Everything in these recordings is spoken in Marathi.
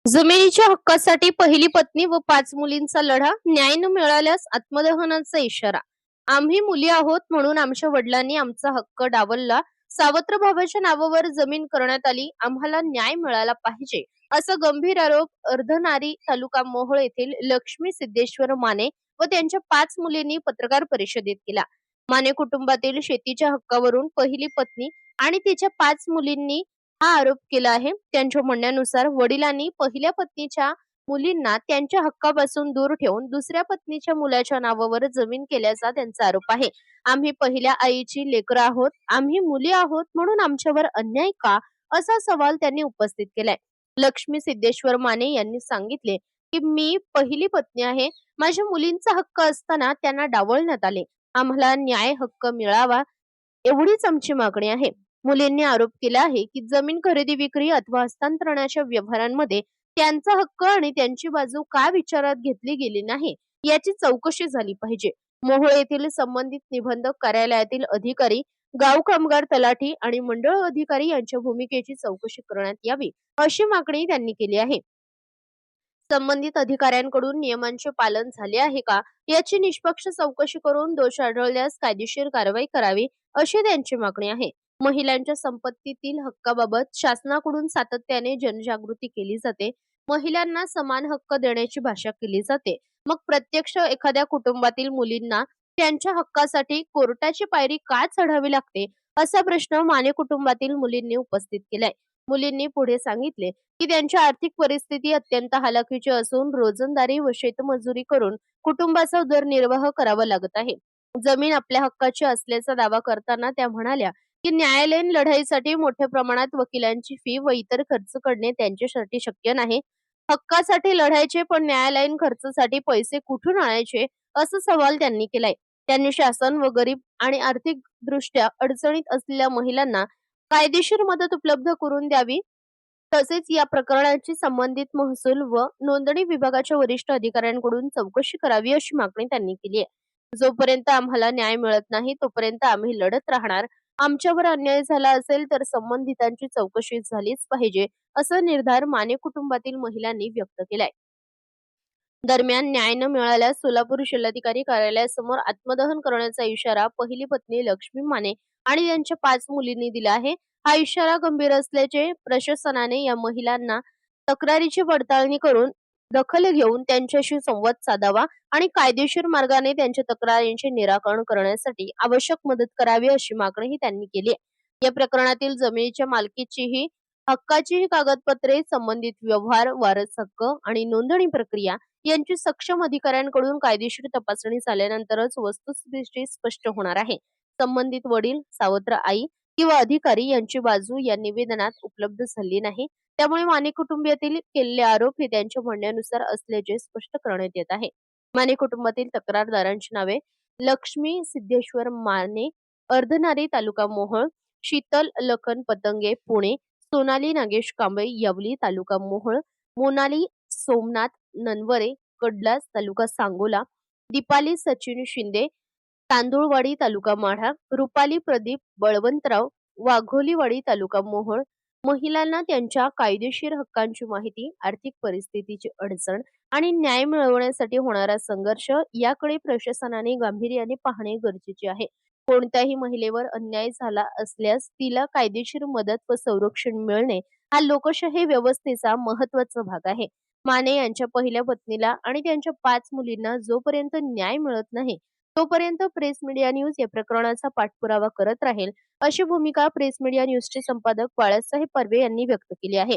जमिनीच्या हक्कासाठी पहिली पत्नी व 5 मुलींचा लढा, न्याय न मिळाल्यास आत्मदहनाचा इशारा. आम्ही मुली आहोत म्हणून आमच्या वडिलांनी आमचा हक्क डावलला. सावत्र भावाच्या नावावर जमीन करण्यात आली. आम्हाला न्याय मिळाला पाहिजे, असा गंभीर आरोप अर्धनारी तालुका मोहोळ येथील लक्ष्मी सिद्धेश्वर माने व त्यांच्या 5 मुलींनी पत्रकार परिषदेत केला. माने कुटुंबातील शेतीच्या हक्कावरून पहिली पत्नी आणि तिच्या 5 मुलींनी हा आरोप केला आहे. त्यांच्या म्हणण्यानुसार वडिलांनी पहिल्या पत्नीच्या मुलींना त्यांच्या हक्कापासून दूर ठेवून दुसऱ्या पत्नीच्या मुलाच्या नावावर जमीन केल्याचा त्यांचा आरोप आहे. आम्ही पहिल्या आईची लेकरं आहोत, आम्ही मुली आहोत म्हणून आमच्यावर अन्याय का, असा सवाल त्यांनी उपस्थित केलाय. लक्ष्मी सिद्धेश्वर माने यांनी सांगितले की मी पहिली पत्नी आहे. माझ्या मुलींचा हक्क असताना त्यांना डावलण्यात आले. आम्हाला न्याय हक्क मिळावा एवढीच आमची मागणी आहे. मुलींनी आरोप केला आहे की जमीन खरेदी विक्री अथवा हस्तांतरणाच्या व्यवहारांमध्ये त्यांचा हक्क आणि त्यांची बाजू का विचारात घेतली गेली नाही, याची चौकशी झाली पाहिजे. मोहोळ येथील संबंधित निबंधक कार्यालयातील अधिकारी, गाव कामगार तलाठी आणि मंडळ अधिकारी यांच्या भूमिकेची चौकशी करण्यात यावी, अशी मागणी त्यांनी केली आहे. संबंधित अधिकाऱ्यांकडून नियमांचे पालन झाले आहे का, याची निष्पक्ष चौकशी करून दोष आढळल्यास कायदेशीर कारवाई करावी, अशी त्यांची मागणी आहे. महिलांच्या संपत्तीतील हक्काबाबत शासनाकडून सातत्याने जनजागृती केली जाते. महिलांना समान हक्क देण्याची भाषा केली जाते. मग प्रत्यक्ष एखाद्या कुटुंबातील मुलींना त्यांच्या हक्कासाठी कोर्टाची पायरी का चढावी लागते, असा प्रश्न माने कुटुंबातील मुलींनी उपस्थित केलाय. मुलींनी पुढे सांगितले की त्यांची आर्थिक परिस्थिती अत्यंत हालाखीची असून रोजंदारी व शेतमजुरी करून कुटुंबाचा उदरनिर्वाह करावा लागत आहे. जमीन आपल्या हक्काची असल्याचा दावा करताना त्या म्हणाल्या की न्यायालयीन लढाईसाठी मोठ्या प्रमाणात वकिलांची फी व इतर खर्च करणे त्यांच्यासाठी शक्य नाही. हक्कासाठी लढायचे पण न्यायालयीन खर्चासाठी पैसे कुठून आणायचे, असा सवाल त्यांनी केलाय. त्यांनी शासन व गरीब आणि आर्थिक दृष्ट्या अडचणीत असलेल्या महिलांना कायदेशीर मदत उपलब्ध करून द्यावी, तसेच या प्रकरणाची संबंधित महसूल व नोंदणी विभागाच्या वरिष्ठ अधिकाऱ्यांकडून चौकशी करावी, अशी मागणी त्यांनी केली आहे. जोपर्यंत आम्हाला न्याय मिळत नाही तोपर्यंत आम्ही लढत राहणार. आमच्यावर अन्याय झाला असेल तर संबंधितांची चौकशी झालीच पाहिजे, असा निर्धार माने कुटुंबातील महिलांनी व्यक्त केलाय. दरम्यान न्याय न मिळाल्यास सोलापूर जिल्हाधिकारी कार्यालयासमोर आत्मदहन करण्याचा इशारा पहिली पत्नी लक्ष्मी माने आणि त्यांच्या 5 मुलींनी दिला आहे. हा इशारा गंभीर असल्याचे प्रशासनाने या महिलांना तक्रारीची पडताळणी करून दखल घेऊन त्यांच्याशी संवाद साधावा आणि कायदेशीर मार्गाने त्यांच्या तक्रारींचे निराकरण करण्यासाठी आवश्यक मदत करावी, अशी मागणीही त्यांनी केली आहे. या प्रकरणातील जमिनीच्या मालकीचीही हक्काचीही कागदपत्रे, संबंधित व्यवहार, वारस हक्क आणि नोंदणी प्रक्रिया यांची सक्षम अधिकाऱ्यांकडून कायदेशीर तपासणी झाल्यानंतरच वस्तुस्थिती स्पष्ट होणार आहे. संबंधित वडील, सावत्र आई किंवा अधिकारी यांची बाजू या निवेदनात उपलब्ध झाली नाही. त्यामुळे माने कुटुंबातील केलेले आरोप हे त्यांच्या म्हणण्यानुसार असल्याचे स्पष्ट करण्यात येत आहे. माने कुटुंबातील तक्रारदारांची नावे: लक्ष्मी सिद्धेश्वर माने, अर्धनारी, तालुका मोहोळ; शीतल लखन पतंगे, पुणे; सोनाली नागेश कांबळे, यावली, तालुका मोहोळ; मोनाली सोमनाथ ननवरे, कडलास, तालुका सांगोला; दीपाली सचिन शिंदे, तांदुळवाडी, तालुका माढा; रुपाली प्रदीप बळवंतराव, वाघोलीवाडी, तालुका मोहोळ. महिलांना त्यांच्या कायदेशीर हक्कांची माहिती, आर्थिक परिस्थितीची अडचण आणि न्याय मिळवण्यासाठी होणारा संघर्ष याकडे प्रशासनाने गांभीर्याने पाहणे गरजेचे आहे. कोणत्याही महिलेवर अन्याय झाला असल्यास तिला कायदेशीर मदत व संरक्षण मिळणे हा लोकशाही व्यवस्थेचा महत्त्वाचा भाग आहे. माने यांच्या पहिल्या पत्नीला आणि त्यांच्या 5 मुलींना जोपर्यंत न्याय मिळत नाही तोपर्यंत प्रेस मीडिया न्यूज या प्रकरणाचा पाठपुरावा करत राहील, अशी भूमिका प्रेस मीडिया न्यूजचे संपादक बाळासाहेब पारवे यांनी व्यक्त केली आहे.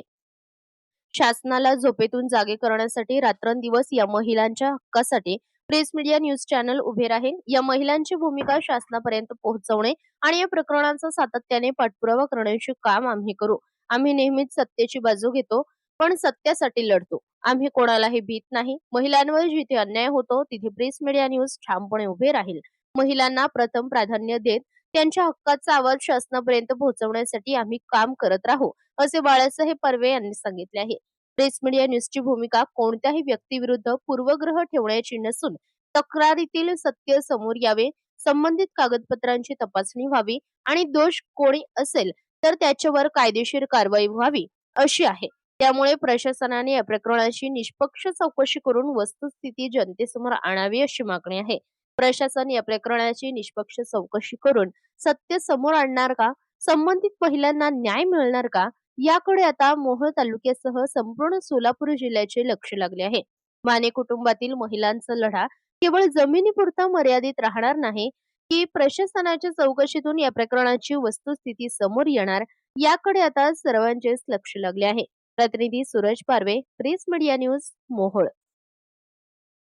शासनाला झोपेतून जागे करण्यासाठी रात्रंदिवस या महिलांच्या हक्कासाठी प्रेस मीडिया न्यूज चॅनल उभे राहील. या महिलांची भूमिका शासनापर्यंत पोहोचवणे आणि या प्रकरणाचा सातत्याने पाठपुरावा करण्याचे काम आम्ही करू. आम्ही नेहमीच सत्तेची बाजू घेतो, पण सत्यासाठी लढतो. आम्ही कोणालाही भीत नाही. महिलांवर जिथे अन्याय होतो तिथे प्रेस मीडिया न्यूज ठामपणे उभे राहील. महिलांना प्रथम प्राधान्य देत त्यांच्या हक्काचा आवाज शासनापर्यंत पोहोचवण्यासाठी आम्ही काम करत राहू, असे बाळासाहेब पारवे यांनी सांगितले आहे. प्रेस मीडिया न्यूजची भूमिका कोणत्याही व्यक्तीविरुद्ध पूर्वग्रह ठेवण्याची नसून तक्रारीतील सत्य समोर यावे, संबंधित कागदपत्रांची तपासणी व्हावी आणि दोष कोणी असेल तर त्याच्यावर कायदेशीर कारवाई व्हावी, अशी आहे. त्यामुळे प्रशासनाने या प्रकरणाची निष्पक्ष चौकशी करून वस्तुस्थिती जनतेसमोर आणावी अशी मागणी आहे. प्रशासन या प्रकरणाची निष्पक्ष चौकशी करून सत्य समोर आणणार का? संबंधित महिलांना न्याय मिळणार का? याकडे आता मोहोळ तालुक्यासह संपूर्ण सोलापूर जिल्ह्याचे लक्ष लागले आहे. माने कुटुंबातील महिलांचा लढा केवळ जमिनीपुरता मर्यादित राहणार नाही, की प्रशासनाच्या चौकशीतून या प्रकरणाची वस्तुस्थिती समोर येणार, याकडे आता सर्वांचेच लक्ष लागले आहे. प्रतिनिधी सूरज पारवे, प्रेस मीडिया न्यूज, मोहोळ.